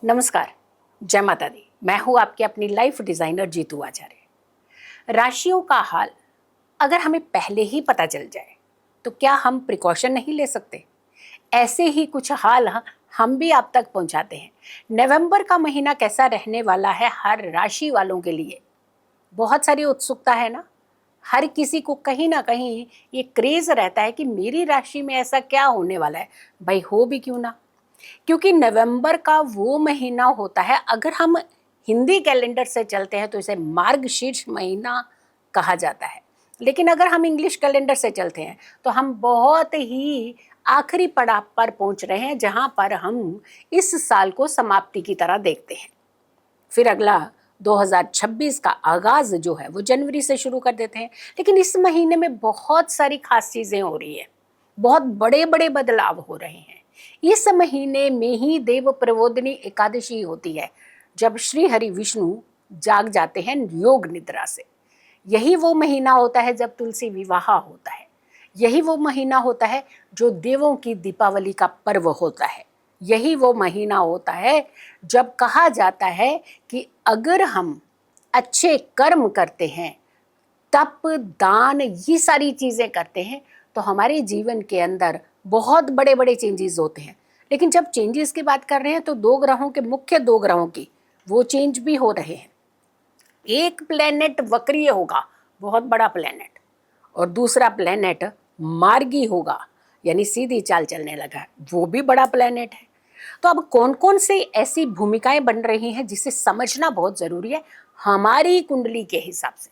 नमस्कार, जय माता दी। मैं हूँ आपकी अपनी लाइफ डिज़ाइनर जीतू आचार्य। राशियों का हाल अगर हमें पहले ही पता चल जाए तो क्या हम प्रिकॉशन नहीं ले सकते? ऐसे ही कुछ हाल हम भी आप तक पहुँचाते हैं। नवंबर का महीना कैसा रहने वाला है हर राशि वालों के लिए? बहुत सारी उत्सुकता है ना। हर किसी को कहीं ना कहीं ये क्रेज़ रहता है कि मेरी राशि में ऐसा क्या होने वाला है। भाई हो भी क्यों ना, क्योंकि नवंबर का वो महीना होता है, अगर हम हिंदी कैलेंडर से चलते हैं तो इसे मार्गशीर्ष महीना कहा जाता है। लेकिन अगर हम इंग्लिश कैलेंडर से चलते हैं तो हम बहुत ही आखिरी पड़ाव पर पहुंच रहे हैं, जहां पर हम इस साल को समाप्ति की तरह देखते हैं। फिर अगला 2026 का आगाज जो है वो जनवरी से शुरू कर देते हैं। लेकिन इस महीने में बहुत सारी खास चीजें हो रही है, बहुत बड़े बड़े बदलाव हो रहे हैं। इस महीने में ही देव प्रबोधिनी एकादशी होती है, जब श्री हरि विष्णु जाग जाते हैं योग निद्रा से। यही वो महीना होता है जब तुलसी विवाह होता है। यही वो महीना होता है जो देवों की दीपावली का पर्व होता है। यही वो महीना होता है जब कहा जाता है कि अगर हम अच्छे कर्म करते हैं, तप, दान, ये सारी चीज़ें करते हैं तो हमारे जीवन के अंदर बहुत बड़े बड़े चेंजेस होते हैं। लेकिन जब चेंजेस की बात कर रहे हैं तो दो ग्रहों के, मुख्य दो ग्रहों की वो चेंज भी हो रहे हैं। एक प्लेनेट वक्रीय होगा, बहुत बड़ा प्लेनेट, और दूसरा प्लेनेट मार्गी होगा, यानी सीधी चाल चलने लगा, वो भी बड़ा प्लेनेट है। तो अब कौन कौन से ऐसी भूमिकाएं बन रही हैं जिसे समझना बहुत जरूरी है। हमारी कुंडली के हिसाब से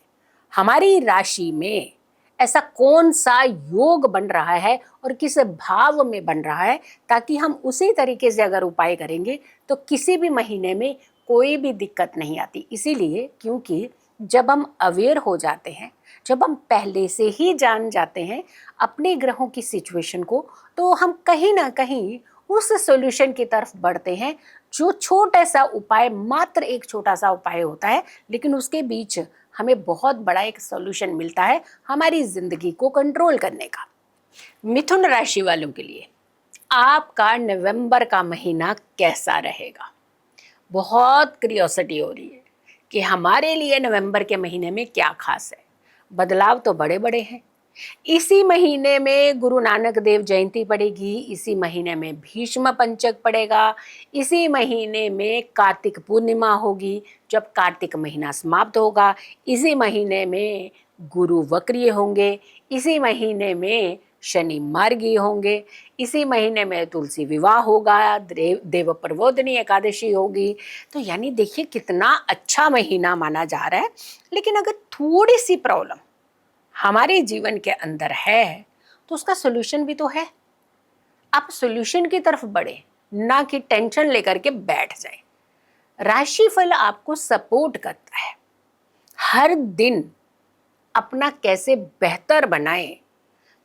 हमारी राशि में ऐसा कौन सा योग बन रहा है और किस भाव में बन रहा है, ताकि हम उसी तरीके से अगर उपाय करेंगे तो किसी भी महीने में कोई भी दिक्कत नहीं आती। इसीलिए क्योंकि जब हम अवेयर हो जाते हैं, जब हम पहले से ही जान जाते हैं अपने ग्रहों की सिचुएशन को, तो हम कहीं ना कहीं उस सॉल्यूशन की तरफ बढ़ते हैं जो छोटा सा उपाय, मात्र एक छोटा सा उपाय होता है, लेकिन उसके बीच हमें बहुत बड़ा एक सॉल्यूशन मिलता है हमारी जिंदगी को कंट्रोल करने का। मिथुन राशि वालों के लिए आपका नवंबर का महीना कैसा रहेगा? बहुत क्यूरियोसिटी हो रही है कि हमारे लिए नवंबर के महीने में क्या खास है। बदलाव तो बड़े बड़े हैं। इसी महीने में गुरु नानक देव जयंती पड़ेगी, इसी महीने में भीष्म पंचक पड़ेगा, इसी महीने में कार्तिक पूर्णिमा होगी जब कार्तिक महीना समाप्त होगा, इसी महीने में गुरु वक्रीय होंगे, इसी महीने में शनि मार्गी होंगे, इसी महीने में तुलसी विवाह होगा, देव प्रबोधिनी एकादशी होगी। तो यानी देखिए कितना अच्छा महीना माना जा रहा है। लेकिन अगर थोड़ी सी प्रॉब्लम हमारे जीवन के अंदर है तो उसका सोल्यूशन भी तो है। आप सोल्यूशन की तरफ बढ़े, ना कि टेंशन लेकर के बैठ जाए। राशिफल आपको सपोर्ट करता है हर दिन अपना कैसे बेहतर बनाए,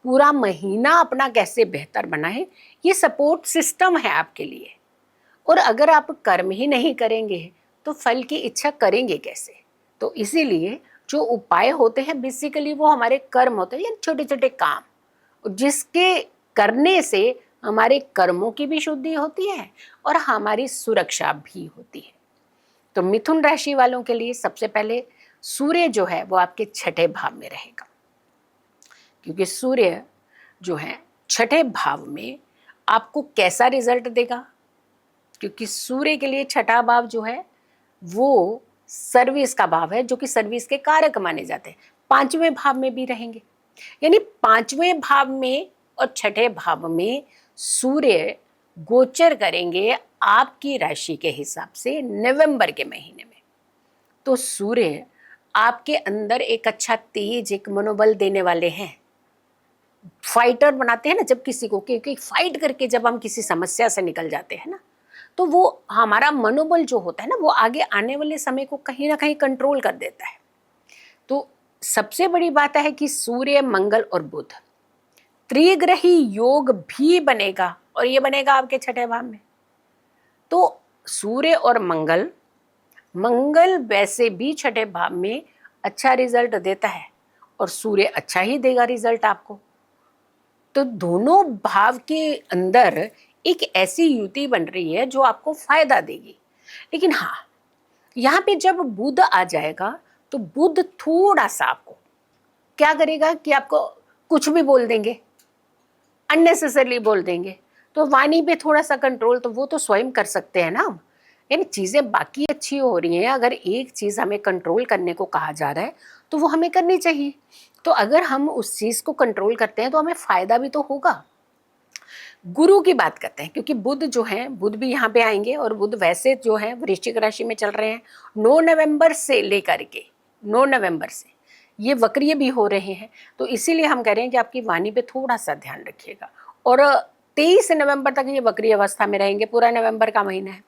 पूरा महीना अपना कैसे बेहतर बनाए, ये सपोर्ट सिस्टम है आपके लिए। और अगर आप कर्म ही नहीं करेंगे तो फल की इच्छा करेंगे कैसे? तो इसीलिए जो उपाय होते हैं बेसिकली वो हमारे कर्म होते हैं, यानी छोटे छोटे काम, जिसके करने से हमारे कर्मों की भी शुद्धि होती है और हमारी सुरक्षा भी होती है। तो मिथुन राशि वालों के लिए सबसे पहले सूर्य जो है वो आपके छठे भाव में रहेगा, क्योंकि सूर्य जो है छठे भाव में आपको कैसा रिजल्ट देगा? क्योंकि सूर्य के लिए छठा भाव जो है वो सर्विस का भाव है, जो कि सर्विस के कारक माने जाते हैं। पांचवें भाव में भी रहेंगे, यानी पांचवें भाव में और छठे भाव में सूर्य गोचर करेंगे आपकी राशि के हिसाब से नवंबर के महीने में। तो सूर्य आपके अंदर एक अच्छा तेज, एक मनोबल देने वाले हैं। फाइटर बनाते हैं ना जब किसी को, क्योंकि फाइट करके जब हम किसी समस्या से निकल जाते हैं ना, तो वो हमारा मनोबल जो होता है ना वो आगे आने वाले समय को कहीं ना कहीं कंट्रोल कर देता है। तो सबसे बड़ी बात है कि सूर्य, मंगल और बुध त्रिग्रही योग भी बनेगा, और ये बनेगा आपके छठे भाव में। तो सूर्य और मंगल, मंगल वैसे भी छठे भाव में अच्छा रिजल्ट देता है और सूर्य अच्छा ही देगा रिजल्ट आपको। तो दोनों भाव के अंदर एक ऐसी युति बन रही है जो आपको फायदा देगी। लेकिन हाँ, यहाँ पे जब बुध आ जाएगा तो बुध थोड़ा सा आपको क्या करेगा कि आपको कुछ भी बोल देंगे, अननेसेसरली बोल देंगे। तो वाणी पे थोड़ा सा कंट्रोल तो वो तो स्वयं कर सकते हैं ना। यानी चीजें बाकी अच्छी हो रही हैं, अगर एक चीज हमें कंट्रोल करने को कहा जा रहा है तो वो हमें करनी चाहिए। तो अगर हम उस चीज को कंट्रोल करते हैं तो हमें फायदा भी तो होगा। गुरु की बात करते हैं, क्योंकि बुध जो है, बुध भी यहाँ पे आएंगे और बुध वैसे जो है वृश्चिक राशि में चल रहे हैं 9 नवंबर से लेकर के 9 नवंबर से ये वक्रीय भी हो रहे हैं। तो इसीलिए हम कह रहे हैं कि आपकी वाणी पे थोड़ा सा ध्यान रखिएगा। और 23 नवंबर तक ये वक्रीय अवस्था में रहेंगे, पूरा नवंबर का महीना है।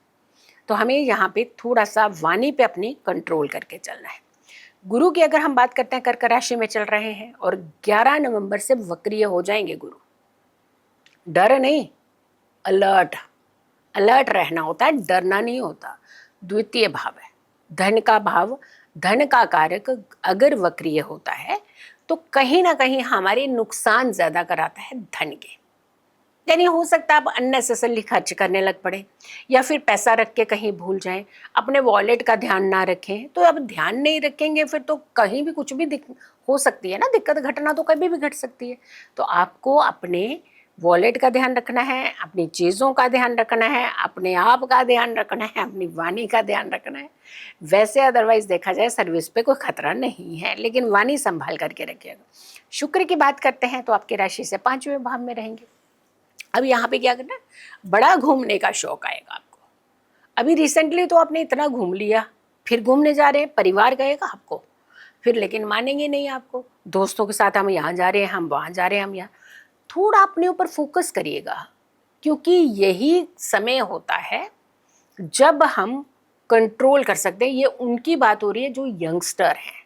तो हमें यहाँ पे थोड़ा सा वाणी पे अपनी कंट्रोल करके चलना है। गुरु की अगर हम बात करते हैं, कर्क राशि में चल रहे हैं और 11 नवंबर से वक्रीय हो जाएंगे गुरु। डर नहीं, अलर्ट, अलर्ट रहना होता है, डरना नहीं होता। द्वितीय भाव है धन का भाव, धन का कारक अगर वक्रीय होता है तो कहीं ना कहीं हमारे नुकसान ज्यादा कराता है धन के। यानी हो सकता है आप अननेसेसरली खर्च करने लग पड़े, या फिर पैसा रख के कहीं भूल जाएं, अपने वॉलेट का ध्यान ना रखें। तो अब ध्यान नहीं रखेंगे फिर तो कहीं भी कुछ भी हो सकती है ना, दिक्कत घटना तो कभी भी घट सकती है। तो आपको अपने वॉलेट का ध्यान रखना है, अपनी चीज़ों का ध्यान रखना है, अपने आप का ध्यान रखना है, अपनी वाणी का ध्यान रखना है। वैसे अदरवाइज देखा जाए सर्विस पे कोई खतरा नहीं है, लेकिन वाणी संभाल करके रखिएगा। शुक्र की बात करते हैं तो आपकी राशि से 5वें भाव में रहेंगे। अब यहाँ पे क्या करना है, बड़ा घूमने का शौक आएगा आपको। अभी रिसेंटली तो आपने इतना घूम लिया, फिर घूमने जा रहे हैं, परिवार कहेगा आपको फिर, लेकिन मानेंगे नहीं आपको। दोस्तों के साथ हम यहाँ जा रहे हैं, हम वहाँ जा रहे हैं, हम यहाँ। थोड़ा अपने ऊपर फोकस करिएगा, क्योंकि यही समय होता है जब हम कंट्रोल कर सकते हैं। ये उनकी बात हो रही है जो यंगस्टर हैं।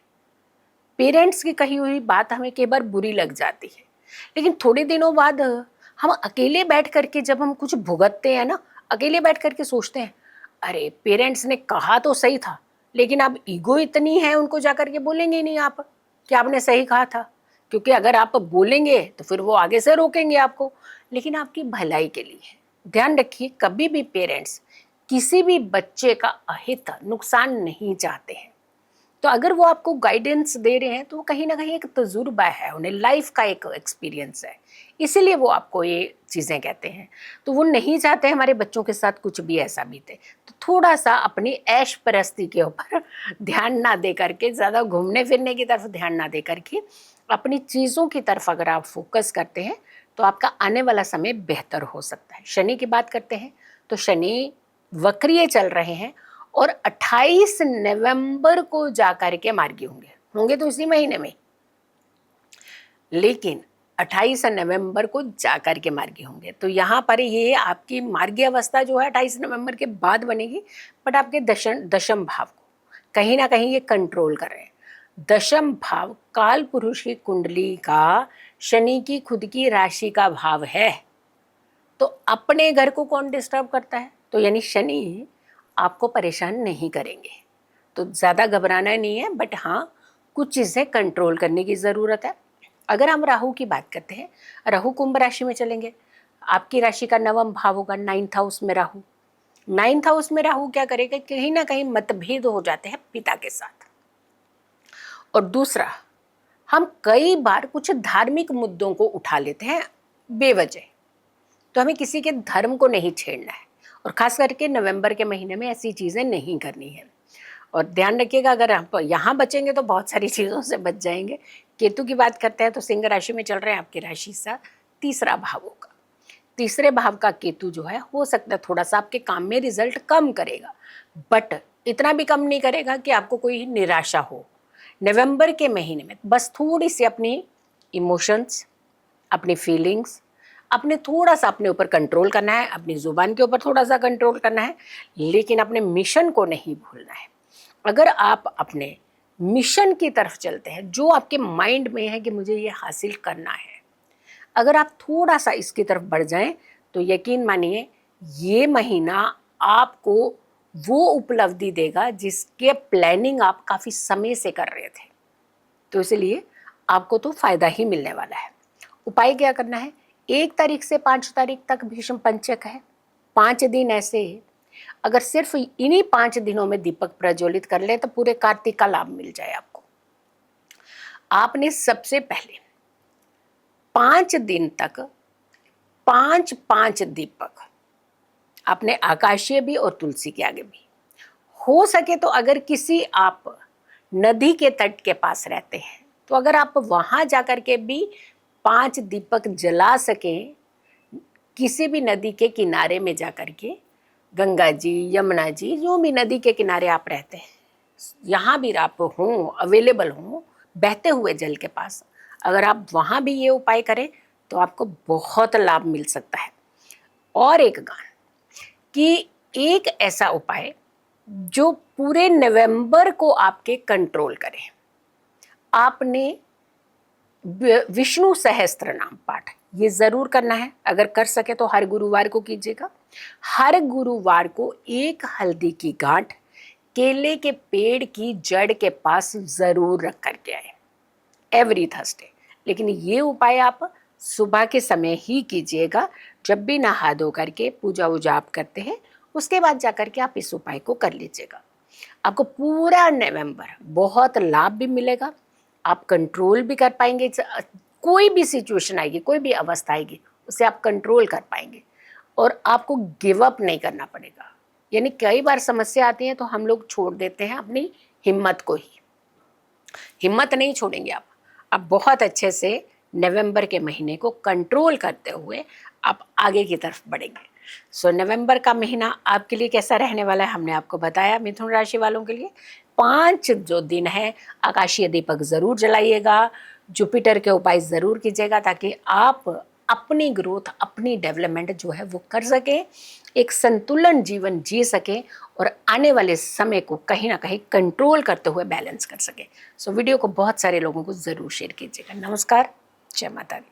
पेरेंट्स की कही हुई बात हमें कई बार बुरी लग जाती है, लेकिन थोड़े दिनों बाद हम अकेले बैठ करके जब हम कुछ भुगतते हैं ना, अकेले बैठ करके सोचते हैं अरे पेरेंट्स ने कहा तो सही था, लेकिन अब ईगो इतनी है उनको जाकर के बोलेंगे ही नहीं आप कि आपने सही कहा था। क्योंकि अगर आप बोलेंगे तो फिर वो आगे से रोकेंगे आपको, लेकिन आपकी भलाई के लिए है। ध्यान रखिए, कभी भी पेरेंट्स किसी भी बच्चे का अहित नुकसान नहीं चाहते हैं। तो अगर वो आपको गाइडेंस दे रहे हैं तो वो कहीं ना कहीं एक तजुर्बा है, उन्हें लाइफ का एक एक्सपीरियंस है, इसीलिए वो आपको ये चीज़ें कहते हैं। तो वो नहीं चाहते हमारे बच्चों के साथ कुछ भी ऐसा बीते। तो थोड़ा सा अपनी ऐश परस्ती के ऊपर ध्यान ना दे करके, ज़्यादा घूमने फिरने की तरफ ध्यान ना दे करके, अपनी चीज़ों की तरफ अगर आप फोकस करते हैं तो आपका आने वाला समय बेहतर हो सकता है। शनि की बात करते हैं तो शनि वक्रीय चल रहे हैं और 28 नवंबर को जाकर के मार्गी होंगे तो इसी महीने में, लेकिन 28 नवंबर को जाकर के मार्गी होंगे। तो यहाँ पर ये आपकी मार्गी अवस्था जो है 28 नवंबर के बाद बनेगी, बट आपके दशम भाव को कहीं ना कहीं ये कंट्रोल कर रहे हैं। दशम भाव काल पुरुष की कुंडली का शनि की खुद की राशि का भाव है। तो अपने घर को कौन डिस्टर्ब करता है, तो यानी शनि आपको परेशान नहीं करेंगे। तो ज़्यादा घबराना नहीं है, बट हाँ कुछ चीज़ें कंट्रोल करने की ज़रूरत है। अगर हम राहु की बात करते हैं, राहु कुंभ राशि में चलेंगे, आपकी राशि का 9वां भाव होगा, 9th हाउस में राहु। 9th हाउस में राहु क्या करेगा, कहीं ना कहीं मतभेद हो जाते हैं पिता के साथ। और दूसरा, हम कई बार कुछ धार्मिक मुद्दों को उठा लेते हैं बेवजह। तो हमें किसी के धर्म को नहीं छेड़ना है, और खास करके नवंबर के महीने में ऐसी चीज़ें नहीं करनी है। और ध्यान रखिएगा, अगर आप यहाँ बचेंगे तो बहुत सारी चीज़ों से बच जाएंगे। केतु की बात करते हैं तो सिंह राशि में चल रहे हैं, आपकी राशि सा 3रा भाव होगा। 3रे भाव का केतु जो है, हो सकता है थोड़ा सा आपके काम में रिजल्ट कम करेगा, बट इतना भी कम नहीं करेगा कि आपको कोई निराशा हो। नवंबर के महीने में बस थोड़ी सी अपनी इमोशंस, अपनी फीलिंग्स, अपने थोड़ा सा अपने ऊपर कंट्रोल करना है, अपनी ज़ुबान के ऊपर थोड़ा सा कंट्रोल करना है, लेकिन अपने मिशन को नहीं भूलना है। अगर आप अपने मिशन की तरफ चलते हैं, जो आपके माइंड में है कि मुझे ये हासिल करना है, अगर आप थोड़ा सा इसकी तरफ बढ़ जाएं तो यकीन मानिए ये महीना आपको वो उपलब्धि देगा जिसके प्लानिंग आप काफ़ी समय से कर रहे थे। तो इसलिए आपको तो फायदा ही मिलने वाला है। उपाय क्या करना है, 1 तारीख से 5 तारीख तक भीष्म पंचक है, 5 दिन ऐसे अगर सिर्फ इन्हीं 5 दिनों में दीपक प्रज्वलित कर ले तो पूरे कार्तिक का लाभ मिल जाए आपको। आपने सबसे पहले 5 दिन तक 5-5 दीपक, आपने आकाशीय भी और तुलसी के आगे भी, हो सके तो अगर किसी आप नदी के तट के पास रहते हैं तो अगर आप वहां जाकर के भी 5 दीपक जला सकें, किसी भी नदी के किनारे में जाकर के, गंगा जी, यमुना जी, जो भी नदी के किनारे आप रहते हैं, यहाँ भी आप हों, अवेलेबल हों, बहते हुए जल के पास, अगर आप वहाँ भी ये उपाय करें तो आपको बहुत लाभ मिल सकता है। और एक गान कि एक ऐसा उपाय जो पूरे नवंबर को आपके कंट्रोल करे, आपने विष्णु सहस्त्र नाम पाठ ये जरूर करना है। अगर कर सके तो हर गुरुवार को कीजिएगा। हर गुरुवार को एक हल्दी की गांठ केले के पेड़ की जड़ के पास जरूर रख करके आए एवरी थर्सडे। लेकिन ये उपाय आप सुबह के समय ही कीजिएगा, जब भी नहा धो करके पूजा वूजा आप करते हैं उसके बाद जाकर के आप इस उपाय को कर लीजिएगा। आपको पूरा नवंबर बहुत लाभ भी मिलेगा, आप कंट्रोल भी कर पाएंगे। कोई भी सिचुएशन आएगी, कोई भी अवस्था आएगी, उसे आप कंट्रोल कर पाएंगे और आपको गिव अप नहीं करना पड़ेगा। यानी कई बार समस्या आती है तो हम लोग छोड़ देते हैं अपनी हिम्मत को ही। हिम्मत नहीं छोड़ेंगे आप बहुत अच्छे से नवंबर के महीने को कंट्रोल करते हुए आप आगे की तरफ बढ़ेंगे। सो नवंबर का महीना आपके लिए कैसा रहने वाला है हमने आपको बताया। मिथुन राशि वालों के लिए 5 जो दिन है आकाशीय दीपक जरूर जलाइएगा, जुपिटर के उपाय जरूर कीजिएगा ताकि आप अपनी ग्रोथ, अपनी डेवलपमेंट जो है वो कर सके, एक संतुलन जीवन जी सके और आने वाले समय को कहीं ना कहीं कंट्रोल करते हुए बैलेंस कर सके। सो वीडियो को बहुत सारे लोगों को ज़रूर शेयर कीजिएगा। नमस्कार, जय माता दी।